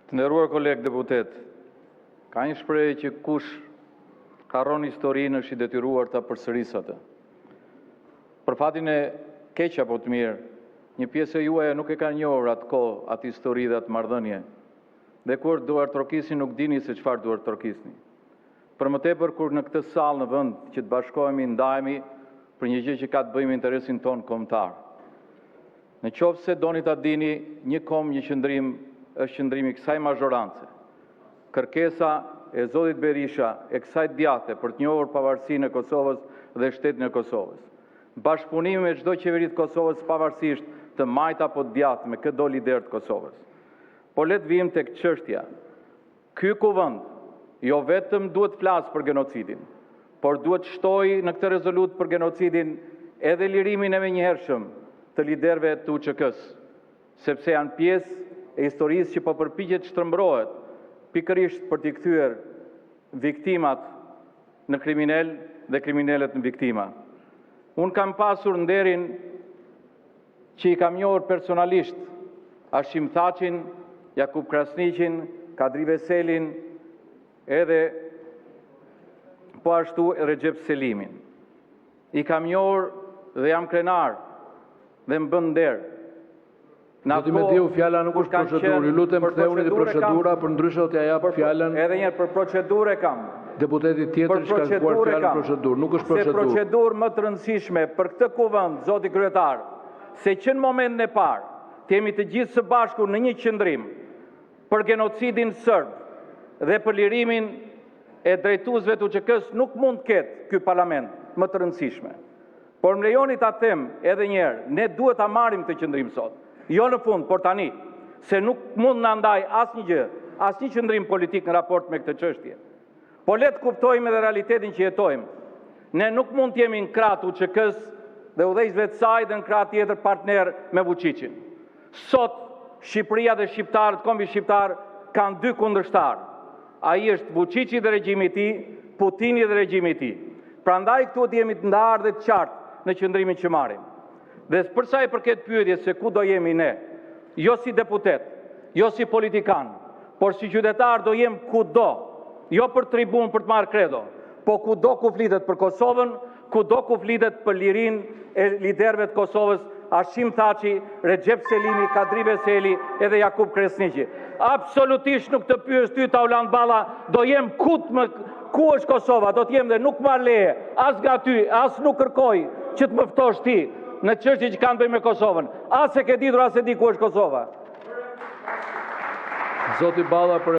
Të nderuar kolegë deputet, ka një shprehje që kush harron historinë është i detyruar ta përsërisë atë. Për fatin e keq apo të mirë, një pjesë e juaja nuk e ka njohur atë kohë, atë histori dhe atë marrëdhënie. Dhe kur duart trokisni nuk dini se çfarë duart trokisni. Për më tepër kur në këtë sallë në vend që të bashkohemi ndajemi për një gjë që ka të bëjë me interesin ton kombëtar. Në qoftë se doni ta dini, një kom, një qëndrim është qëndrimi kësaj mazhorance. Kërkesa e zotit Berisha e kësaj djate për të njohur pavarësinë e Kosovës dhe shtetin e Kosovës. Bashkëpunimi me çdo qeveri të Kosovës pavarësisht të majt apo të djathtë me këdo lider të Kosovës. Po le të vijmë tek çështja. Ky kuvend jo vetëm duhet flasë për genocidin, por duhet shtojë në këtë rezolut për genocidin edhe lirimin e menjëhershëm të liderëve të UÇK-s, sepse janë pjesë e historisë që po përpiqet shtrembrohet pikërisht për t'i kthyer viktimat në kriminal dhe kriminalet në viktima. Unë kam pasur nderin që i kam njohur personalisht Hashim Thaçin, Jakub Krasniqin, Kadri Veselin, edhe po ashtu Recep Selimin. I kam njohur dhe jam krenar dhe më bën nder. Zoti Mediu, fjala nuk është procedurë. Ju lutem ktheuni te procedura, për ndryshe do t'ja jap fjalën. Edhe një herë për procedurë kam. Deputeti tjetër që ka zgjuar fjalën procedurë, nuk është procedurë. Se procedurë më të rëndësishme për këtë kuvend, zoti kryetar, se që në momentin e parë të jemi të gjithë së bashku në një qëndrim për genocidin serb dhe për lirimin e drejtuesve të UÇK-s nuk mund të ketë ky parlament më të rëndësishme. Por më lejoni ta them edhe një herë, ne duhet ta marrim këtë qëndrim sot. Jo në fund, por tani, se nuk mund na ndaj asnjë gjë, asnjë qëndrim politik në raport me këtë çështje. Po le të kuptojmë edhe realitetin që jetojmë. Ne nuk mund të jemi në krah të UÇK-s dhe udhëheqësve të saj dhe në krah tjetër partner me Vučićin. Sot Shqipëria dhe shqiptarët, kombi shqiptar kanë dy kundërshtar. Ai është Vučići dhe regjimi i tij, Putini dhe regjimi i tij. Prandaj këtu të jemi të ndarë dhe të qartë në qëndrimin që marrim. Dhe për sa i përket pyetjes se ku do jemi ne, jo si deputet, jo si politikan, por si qytetar do jem kudo, jo për tribun për të marrë kredo, po kudo ku flitet për Kosovën, kudo ku flitet për lirin e liderëve të Kosovës, Hashim Thaçi, Recep Selimi, Kadri Veseli edhe Jakub Krasniqi. Absolutisht nuk të pyes ty Tauland Balla, do jem ku është Kosova, do të jem dhe nuk marr leje, as nga ty, as nuk kërkoj që të më ftosh ti në çështje që kanë bëjë me Kosovën. As e ke ditur, as e di ku është Kosova. Zoti Balla për